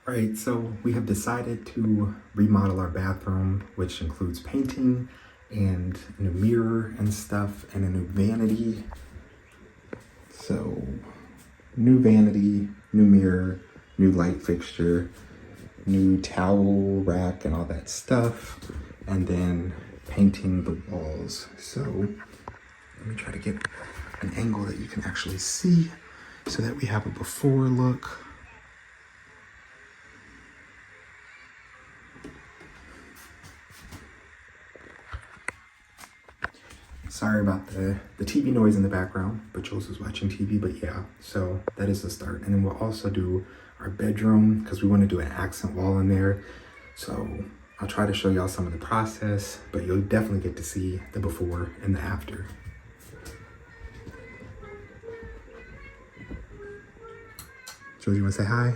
All right, so we have decided to remodel our bathroom, which includes painting and a new mirror and stuff and a new vanity. So new vanity, new mirror, new light fixture, new towel rack and all that stuff, and then painting the walls. So let me try to get an angle that you can actually see so that we have a before look. Sorry about the TV noise in the background, but Jules is watching TV, but yeah, so that is the start. And then we'll also do our bedroom because we want to do an accent wall in there. So I'll try to show y'all some of the process, but you'll definitely get to see the before and the after. Jules, you want to say hi?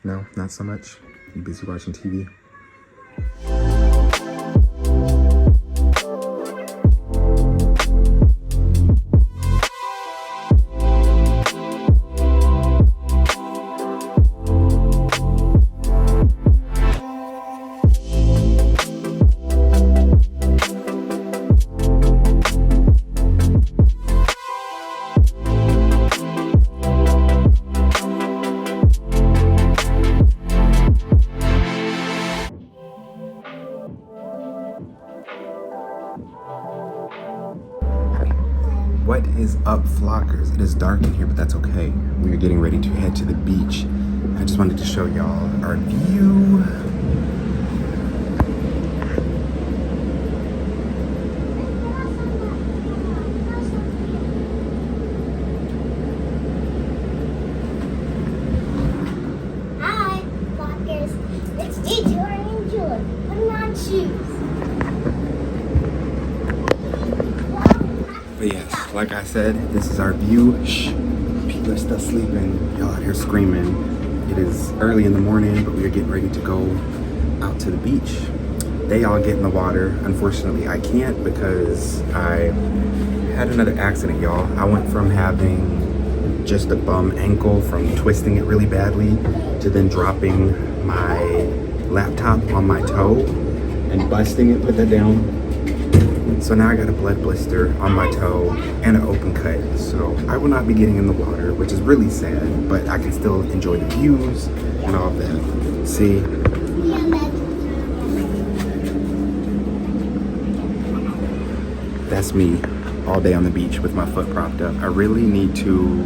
No, not so much. You busy watching TV? What is up, FLocers? It is dark in here, but that's okay. We are getting ready to head to the beach. I just wanted to show y'all our view. Hi, FLocers. It's DJ and Julie. Putting on shoes. But yes, like I said, this is our view. Shh, people are still sleeping. Y'all out here screaming. It is early in the morning, but we are getting ready to go out to the beach. They all get in the water. Unfortunately, I can't because I had another accident, y'all. I went from having just a bum ankle from twisting it really badly to then dropping my laptop on my toe and busting it, put that down. So now I got a blood blister on my toe and an open cut. So I will not be getting in the water, which is really sad, but I can still enjoy the views and all of that. See? That's me all day on the beach with my foot propped up. I really need to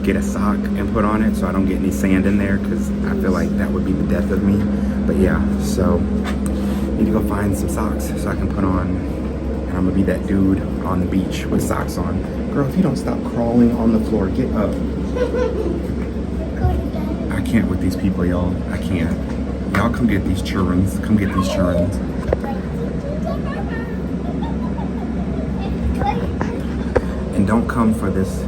get a sock and put on it so I don't get any sand in there because I feel like that would be the death of me. But yeah, so need to go find some socks so I can put on, and I'm gonna be that dude on the beach with socks on. Girl, if you don't stop crawling on the floor, get up. I can't with these people, y'all. I can't. Y'all come get these churns. Come get these churns. And don't come for this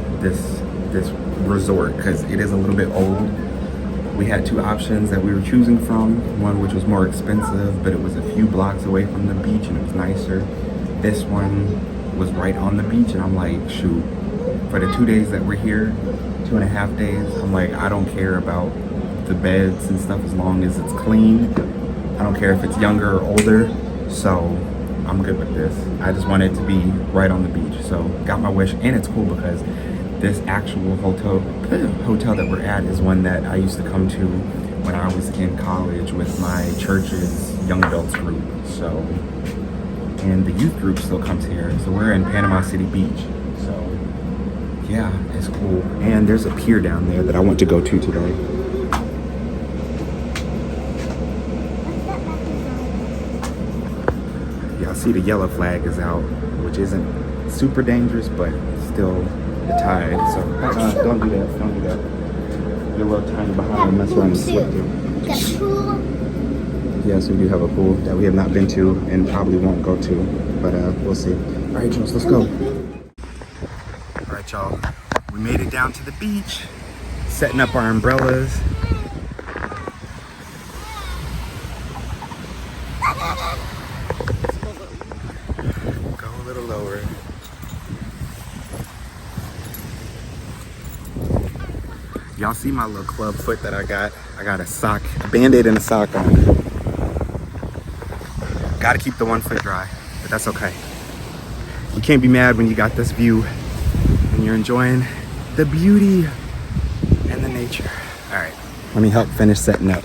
resort because it is a little bit old. We had two options that we were choosing from. One which was more expensive, but it was a few blocks away from the beach and it was nicer. This one was right on the beach and I'm like, shoot, for the 2 days that we're here, 2.5 days, I'm like, I don't care about the beds and stuff as long as it's clean. I don't care if it's younger or older, so I'm good with this. I just wanted to be right on the beach, so got my wish. And it's cool because this actual hotel that we're at is one that I used to come to when I was in college with my church's young adults group. So, and the youth group still comes here. So we're in Panama City Beach. So yeah, it's cool. And there's a pier down there that I want to go to today. Yeah, I see the yellow flag is out, which isn't super dangerous, but still the tide, so don't do that, don't do that. You're a little tiny behind and mess around and slip through. Got a pool. Yes, we do have a pool that we have not been to and probably won't go to, but we'll see. All right, Jules, let's go. All right, y'all, we made it down to the beach, setting up our umbrellas. Go a little lower. Y'all y'all see my little club foot that I got. I got a sock, a Band-Aid and a sock on. Gotta keep the one foot dry, but that's okay. You can't be mad when you got this view and you're enjoying the beauty and the nature. All right, let me help finish setting up.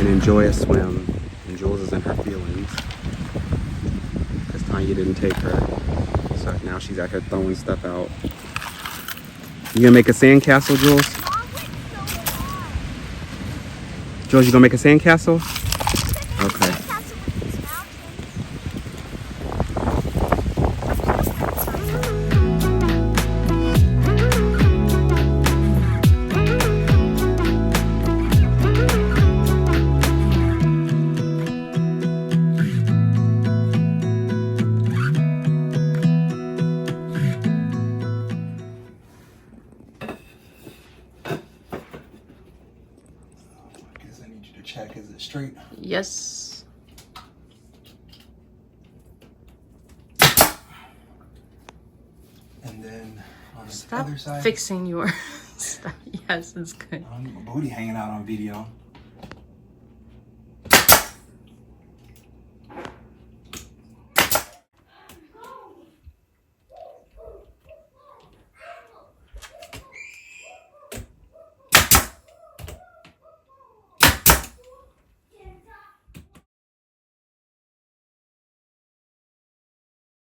Enjoy a swim, and Jules is in her feelings because Tanya didn't take her, so now she's out here throwing stuff out. You gonna make a sandcastle, Jules? Jules, you gonna make a sandcastle? Okay. Check, is it straight? Yes. And then on the Stop other side, fixing your stuff. Yes, it's good. my booty hanging out on video.